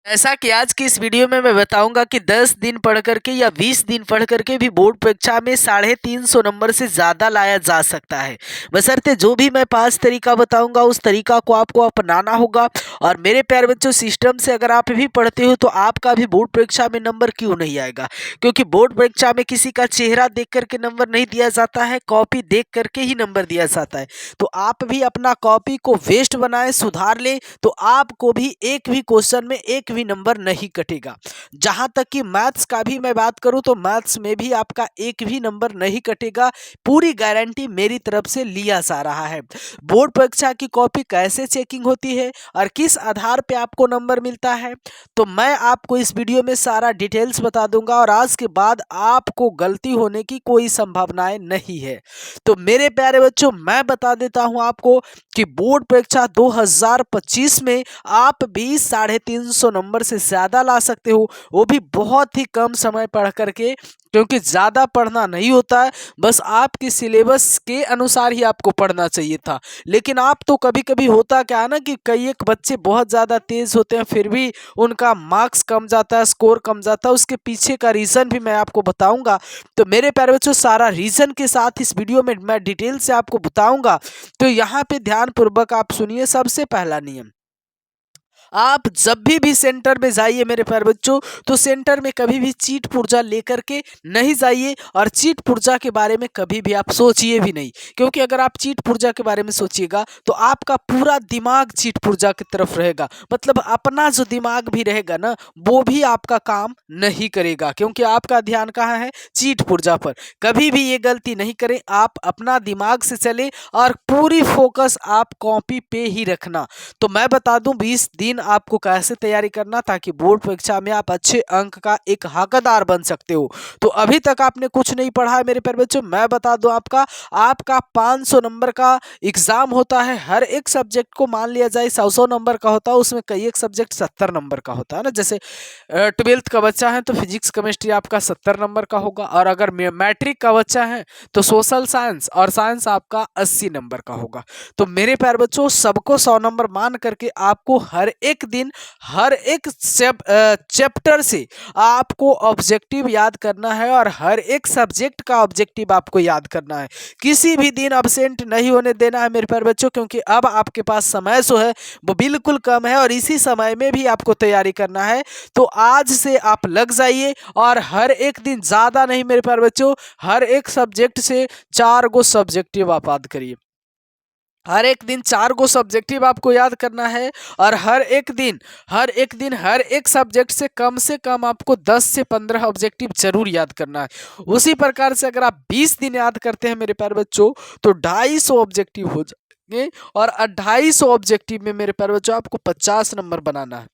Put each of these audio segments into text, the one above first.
ऐसा कि आज की इस वीडियो में मैं बताऊंगा कि 10 दिन पढ़ करके या 20 दिन पढ़ करके भी बोर्ड परीक्षा में 350 नंबर से ज़्यादा लाया जा सकता है। बशर्ते जो भी मैं 5 तरीका बताऊंगा उस तरीका को आपको अपनाना होगा। और मेरे प्यारे बच्चों, सिस्टम से अगर आप भी पढ़ते हो तो आपका भी बोर्ड परीक्षा में नंबर क्यों नहीं आएगा? क्योंकि बोर्ड परीक्षा में किसी का चेहरा देख करके नंबर नहीं दिया जाता है, कॉपी देख करके ही नंबर दिया जाता है। तो आप भी अपना कॉपी को वेस्ट बनाए, सुधार ले, तो आपको भी एक भी क्वेश्चन में एक भी नंबर नहीं कटेगा। जहां तक कि मैथ्स का भी मैं बात करूं तो मैथ्स में भी आपका एक भी नंबर नहीं कटेगा। पूरी गारंटी मेरी तरफ से लिया जा रहा है। बोर्ड परीक्षा की कॉपी कैसे चेकिंग होती है और किस आधार पे आपको नंबर मिलता है, तो मैं आपको इस वीडियो में सारा डिटेल्स बता दूंगा और आज के बाद आपको गलती होने की कोई संभावनाएं नहीं है। तो मेरे प्यारे बच्चों, मैं बता देता हूं आपको कि बोर्ड परीक्षा 2025 में आप भी 350 नंबर से ज़्यादा ला सकते हो, वो भी बहुत ही कम समय पढ़ करके। क्योंकि ज़्यादा पढ़ना नहीं होता है, बस आपके सिलेबस के अनुसार ही आपको पढ़ना चाहिए था। लेकिन आप तो कभी कभी होता क्या है ना कि कई एक बच्चे बहुत ज़्यादा तेज़ होते हैं, फिर भी उनका मार्क्स कम जाता है, स्कोर कम जाता है। उसके पीछे का रीज़न भी मैं आपको बताऊंगा। तो मेरे प्यारे बच्चों, सारा रीज़न के साथ इस वीडियो में मैं डिटेल से आपको बताऊंगा। तो यहाँ पे ध्यान पूर्वक आप सुनिए। सबसे पहला नियम, आप जब भी सेंटर में जाइए मेरे प्यारे बच्चों, तो सेंटर में कभी भी चीट पुर्जा लेकर के नहीं जाइए और चीट पुर्जा के बारे में कभी भी आप सोचिए भी नहीं। क्योंकि अगर आप चीट पुर्जा के बारे में सोचिएगा तो आपका पूरा दिमाग चीट पुर्जा की तरफ रहेगा। मतलब अपना जो दिमाग भी रहेगा ना, वो भी आपका काम नहीं करेगा, क्योंकि आपका ध्यान कहाँ है? चीट पुर्जा पर। कभी भी ये गलती नहीं करें, आप अपना दिमाग से चले और पूरी फोकस आप कॉपी पे ही रखना। तो मैं बता दूं 20 दिन आपको कैसे तैयारी करना, ताकि बोर्ड परीक्षा में आप अच्छे अंक का एक हकदार बन सकते हो। तो अभी तक आपने कुछ नहीं पढ़ा है मेरे प्यारे बच्चों, मैं बता दूं आपका 500 नंबर का एग्जाम होता है। हर एक सब्जेक्ट को मान लिया जाए 100 नंबर का होता है, उसमें कई एक सब्जेक्ट 70 नंबर का होता है ना। जैसे 12th का बच्चा है तो फिजिक्स केमिस्ट्री आपका 70 नंबर का होगा, और अगर मैट्रिक का बच्चा है तो सोशल साइंस और साइंस आपका 80 नंबर का होगा। तो मेरे प्यारे बच्चों, सबको 100 नंबर मान करके आपको हर एक दिन हर एक चैप्टर से आपको ऑब्जेक्टिव याद करना है और हर एक सब्जेक्ट का ऑब्जेक्टिव आपको याद करना है। किसी भी दिन अब्सेंट नहीं होने देना है मेरे प्यारे बच्चों, क्योंकि अब आपके पास समय जो है वो बिल्कुल कम है और इसी समय में भी आपको तैयारी करना है। तो आज से आप लग जाइए और हर एक दिन, ज़्यादा नहीं मेरे प्यारे बच्चों, हर एक सब्जेक्ट से 4 गो सब्जेक्टिव आप याद करिए। हर एक दिन 4 गो सब्जेक्टिव आपको याद करना है और हर एक सब्जेक्ट से कम आपको 10 से 15 ऑब्जेक्टिव जरूर याद करना है। उसी प्रकार से अगर आप 20 दिन याद करते हैं मेरे प्यारे बच्चों, तो 250 ऑब्जेक्टिव हो जाएंगे और 250 ऑब्जेक्टिव में मेरे प्यारे बच्चों आपको 50 नंबर बनाना है।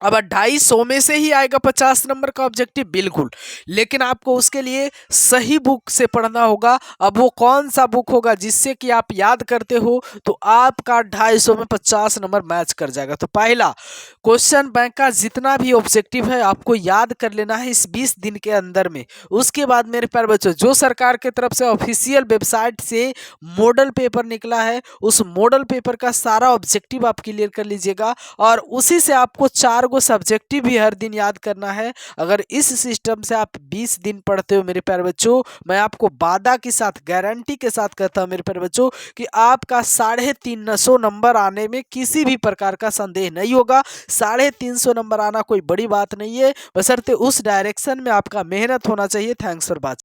अब 250 में से ही आएगा 50 नंबर का ऑब्जेक्टिव, बिल्कुल। लेकिन आपको उसके लिए सही बुक से पढ़ना होगा। अब वो कौन सा बुक होगा जिससे कि आप याद करते हो, तो आपका 250 में 50 नंबर मैच कर जाएगा। तो पहला, क्वेश्चन बैंक का जितना भी ऑब्जेक्टिव है आपको याद कर लेना है इस 20 दिन के अंदर में। उसके बाद मेरे प्यारे बच्चों, जो सरकार की तरफ से ऑफिशियल वेबसाइट से मॉडल पेपर निकला है, उस मॉडल पेपर का सारा ऑब्जेक्टिव आप क्लियर कर लीजिएगा और उसी से आपको 4 गो सब्जेक्टिव भी हर दिन याद करना है। अगर इस सिस्टम से आप 20 दिन पढ़ते हो मेरे प्यारे बच्चों, मैं आपको वादा के साथ, गारंटी के साथ कहता हूं मेरे प्यारे बच्चों कि आपका 350 नंबर आने में किसी भी प्रकार का संदेह नहीं होगा। 350 नंबर आना कोई बड़ी बात नहीं है, बशर्ते उस डायरेक्शन में आपका मेहनत होना चाहिए। Thanks for watching.